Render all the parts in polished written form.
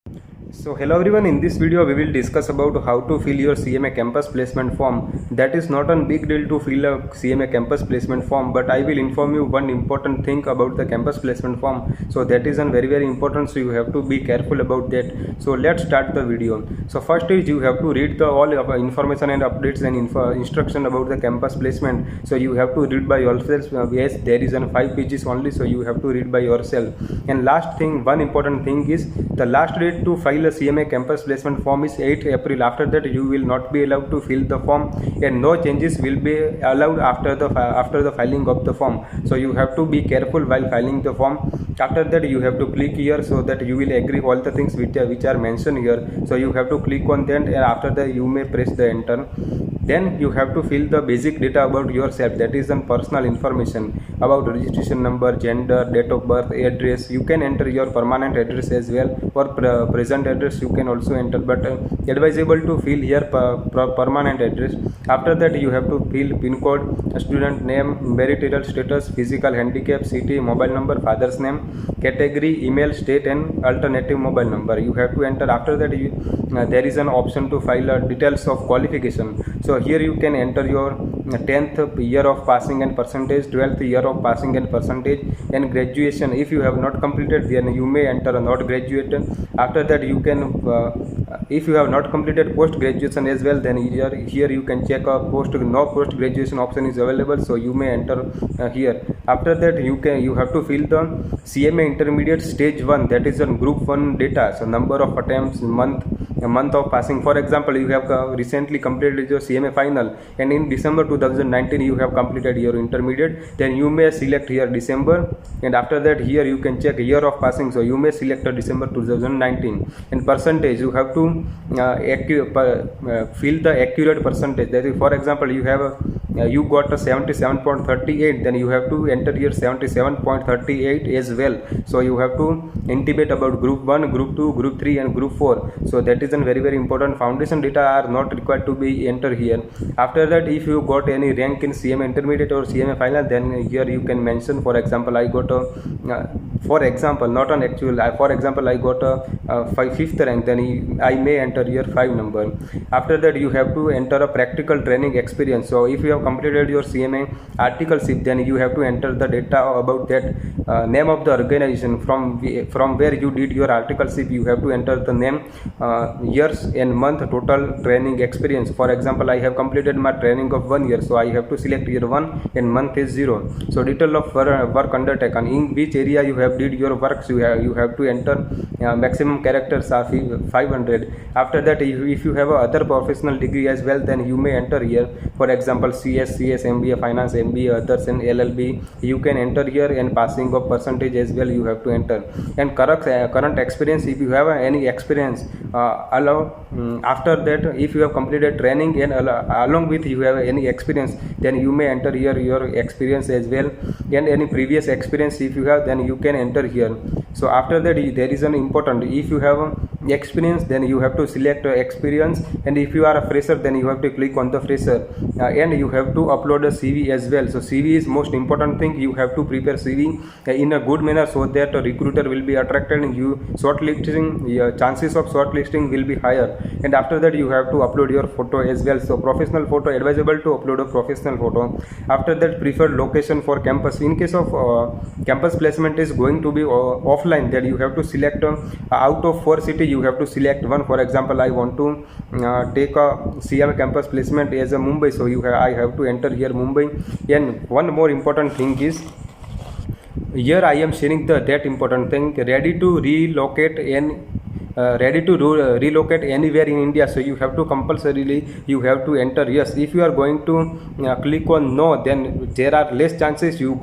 So hello everyone, in this video we will discuss about how to fill your CMA campus placement form. That is not a big deal to fill a CMA campus placement form, but I will inform you one important thing about the campus placement form. So that is very important, so you have to be careful about that. So let's start the video. So first is you have to read the all information and updates and instruction about the campus placement. So you have to read by yourself. Yes, there is 5 pages only, so you have to read by yourself. And last thing, one important thing is the last date to file a CMA campus placement form is 8 April. After that you will not be allowed to fill the form, and no changes will be allowed after the filing of the form. So you have to be careful while filing the form. After that you have to click here, so that you will agree all the things which are mentioned here. So you have to click on that, and after that you may press the enter. Then you have to fill the basic data about yourself, that is some personal information about registration number, gender, date of birth, address. You can enter your permanent address as well, or present address you can also enter, but advisable to fill here permanent address. After that you have to fill pin code, student name, marital status, physical handicap, city, mobile number, father's name, category, email, state, and alternative mobile number you have to enter. After that there is an option to file details of qualification. So here you can enter your 10th year of passing and percentage, 12th year of passing and percentage, and graduation. If you have not completed, then you may enter not graduated. After that you can if you have not completed post graduation as well, then here you can check no post graduation option is available, so you may enter here. After that you have to fill the CMA intermediate stage 1, that is on group 1 data. So number of attempts, month of passing. For example, you have recently completed your CMA final, and in December 2019 you have completed your intermediate, then you may select here December, and after that here you can check year of passing, so you may select December 2019. And percentage, you have to fill the accurate percentage. That is, for example, you got a 77.38, then you have to enter here 77.38 as well. So you have to intimate about group 1, group 2, group 3, and group 4. So that is very important. Foundation data are not required to be entered here. After that, if you got any rank in CMA intermediate or CMA final, then here you can mention, for example, I got for example, not an actual, for example, I got a 5th rank, then I may enter here 5 number. After that you have to enter a practical training experience. So if you have completed your CMA articleship, then you have to enter the data about that, name of the organization from where you did your articleship. You have to enter the name, years and month total training experience. For example, I have completed my training of 1 year, so I have to select year 1 and month is 0. So detail of work undertaken, in which area you have did your works. You have to enter maximum characters are 500. After that, if you have a other professional degree as well, then you may enter here. For example, CS, MBA, finance, MBA, others, and LLB you can enter here, and passing of percentage as well you have to enter. And current experience, if you have any experience, after that, if you have completed training and along with you have any experience, then you may enter here your experience as well. And any previous experience if you have, then you can enter here. So after that there is an important, if you have experience, then you have to select experience, and if you are a fresher, then you have to click on the fresher, and you have to upload a CV as well. So CV is most important thing. You have to prepare CV in a good manner, so that a recruiter will be attracted, and chances of shortlisting will be higher. And after that you have to upload your photo as well. So professional photo, advisable to upload a professional photo. After that, preferred location for campus. In case of campus placement is going to be offline, then you have to select out of 4 cities you have to select one. For example, I want to take a CMA campus placement as a Mumbai, so I have to enter here Mumbai. And one more important thing is, here I am sharing that important thing, ready to relocate relocate anywhere in India. So you have to compulsorily you have to enter yes. If you are going to click on no, then there are less chances your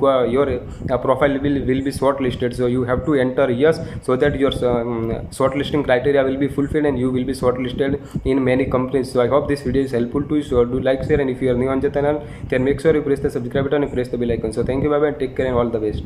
profile will be shortlisted. So you have to enter yes, so that your shortlisting criteria will be fulfilled and you will be shortlisted in many companies. So I hope this video is helpful to you. So do like, share, and if you are new on the channel, then make sure you press the subscribe button and press the bell icon. So thank you, bye bye, and take care and all the best.